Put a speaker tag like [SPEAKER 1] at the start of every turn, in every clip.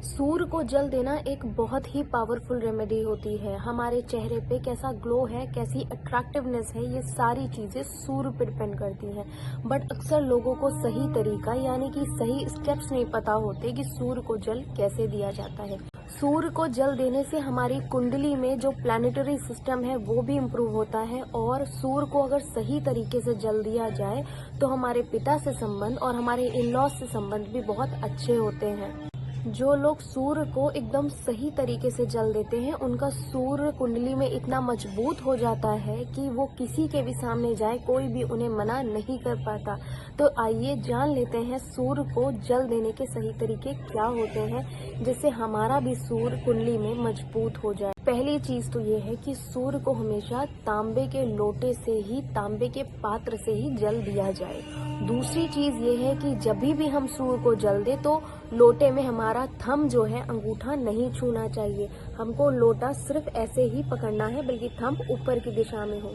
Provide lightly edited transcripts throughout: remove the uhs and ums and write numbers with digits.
[SPEAKER 1] सूर्य को जल देना एक बहुत ही पावरफुल रेमेडी होती है। हमारे चेहरे पे कैसा ग्लो है, कैसी अट्रैक्टिवनेस है, ये सारी चीजें सूर्य पे डिपेंड करती हैं। बट अक्सर लोगों को सही तरीका यानी कि सही स्टेप्स नहीं पता होते कि सूर्य को जल कैसे दिया जाता है। सूर्य को जल देने से हमारी कुंडली में जो प्लैनेटरी सिस्टम है वो भी इम्प्रूव होता है, और सूर्य को अगर सही तरीके से जल दिया जाए तो हमारे पिता से संबंध और हमारे इन लॉज से संबंध भी बहुत अच्छे होते हैं। जो लोग सूर्य को एकदम सही तरीके से जल देते हैं, उनका सूर्य कुंडली में इतना मजबूत हो जाता है कि वो किसी के भी सामने जाए कोई भी उन्हें मना नहीं कर पाता। तो आइए जान लेते हैं सूर्य को जल देने के सही तरीके क्या होते हैं, जिससे हमारा भी सूर्य कुंडली में मजबूत हो जाए। पहली चीज तो ये है कि सूर्य को हमेशा तांबे के लोटे से ही, तांबे के पात्र से ही जल दिया जाए। दूसरी चीज ये है कि जब भी हम सूर्य को जल दे तो लोटे में हमारा थंब जो है, अंगूठा नहीं छूना चाहिए। हमको लोटा सिर्फ ऐसे ही पकड़ना है, बल्कि थंब ऊपर की दिशा में हो।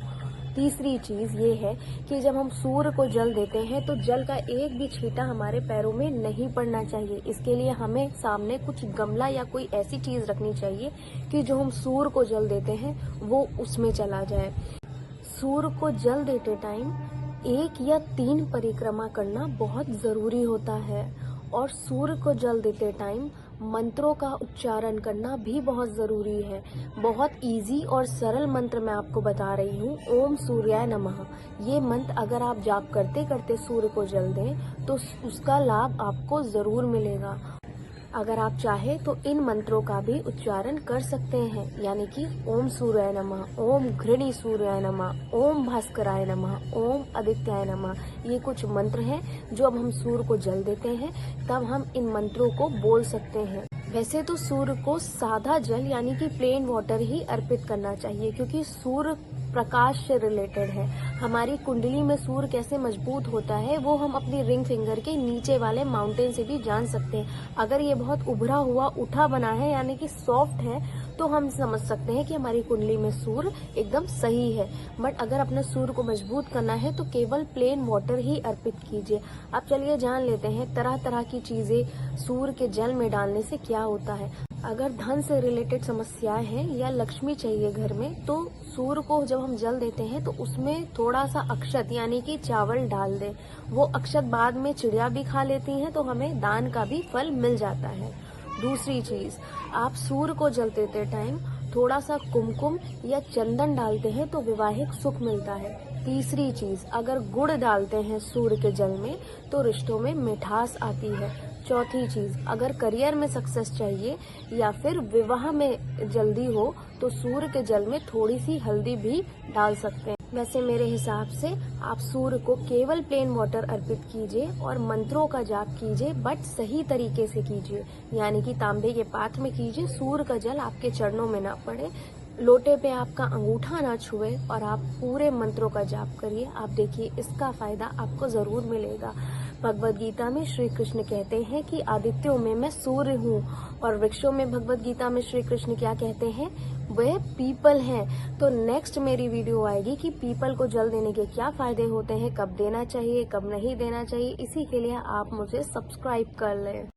[SPEAKER 1] तीसरी चीज ये है कि जब हम सूर्य को जल देते हैं तो जल का एक भी छींटा हमारे पैरों में नहीं पड़ना चाहिए। इसके लिए हमें सामने कुछ गमला या कोई ऐसी चीज रखनी चाहिए कि जो हम सूर्य को जल देते हैं वो उसमें चला जाए। सूर्य को जल देते टाइम 1 या 3 परिक्रमा करना बहुत जरूरी होता है, और सूर्य को जल देते टाइम मंत्रों का उच्चारण करना भी बहुत जरूरी है। बहुत इजी और सरल मंत्र मैं आपको बता रही हूँ। ओम सूर्याय नमः। ये मंत्र अगर आप जाप करते करते सूर्य को जल दें तो उसका लाभ आपको जरूर मिलेगा। अगर आप चाहे तो इन मंत्रों का भी उच्चारण कर सकते हैं, यानी कि ओम सूर्याय नमः, ओम घृणी सूर्याय नमः, ओम भास्कराय नमः, ओम आदित्याय नमः। ये कुछ मंत्र हैं जो अब हम सूर्य को जल देते हैं तब हम इन मंत्रों को बोल सकते हैं। वैसे तो सूर्य को सादा जल यानी कि प्लेन वाटर ही अर्पित करना चाहिए, क्योंकि सूर्य प्रकाश से रिलेटेड है। हमारी कुंडली में सूर्य कैसे मजबूत होता है वो हम अपनी रिंग फिंगर के नीचे वाले माउंटेन से भी जान सकते हैं। अगर ये बहुत उभरा हुआ उठा बना है यानी कि सॉफ्ट है तो हम समझ सकते हैं कि हमारी कुंडली में सूर्य एकदम सही है। बट अगर अपने सूर्य को मजबूत करना है तो केवल प्लेन वाटर ही अर्पित कीजिए। अब चलिए जान लेते हैं तरह तरह की चीजें सूर्य के जल में डालने से क्या होता है। अगर धन से रिलेटेड समस्याएं हैं या लक्ष्मी चाहिए घर में, तो सूर्य को जब हम जल देते हैं तो उसमें थोड़ा सा अक्षत यानी कि चावल डाल दें। वो अक्षत बाद में चिड़िया भी खा लेती हैं तो हमें दान का भी फल मिल जाता है। दूसरी चीज, आप सूर्य को जल देते टाइम थोड़ा सा कुमकुम या चंदन डालते हैं तो वैवाहिक सुख मिलता है। तीसरी चीज, अगर गुड़ डालते हैं सूर्य के जल में तो रिश्तों में मिठास आती है। चौथी चीज, अगर करियर में सक्सेस चाहिए या फिर विवाह में जल्दी हो तो सूर्य के जल में थोड़ी सी हल्दी भी डाल सकते हैं। वैसे मेरे हिसाब से आप सूर्य को केवल प्लेन वाटर अर्पित कीजिए और मंत्रों का जाप कीजिए, बट सही तरीके से कीजिए, यानी कि तांबे के पात्र में कीजिए। सूर्य का जल आपके चरणों में ना पड़े, लोटे पे आपका अंगूठा ना छुए, और आप पूरे मंत्रों का जाप करिए। आप देखिए इसका फायदा आपको जरूर मिलेगा। भगवत गीता में श्री कृष्ण कहते हैं कि आदित्यों में मैं सूर्य हूँ, और वृक्षों में भगवत गीता में श्री कृष्ण क्या कहते हैं, वह पीपल हैं। तो नेक्स्ट मेरी वीडियो आएगी कि पीपल को जल देने के क्या फायदे होते हैं, कब देना चाहिए कब नहीं देना चाहिए। इसी के लिए आप मुझे सब्सक्राइब कर लें।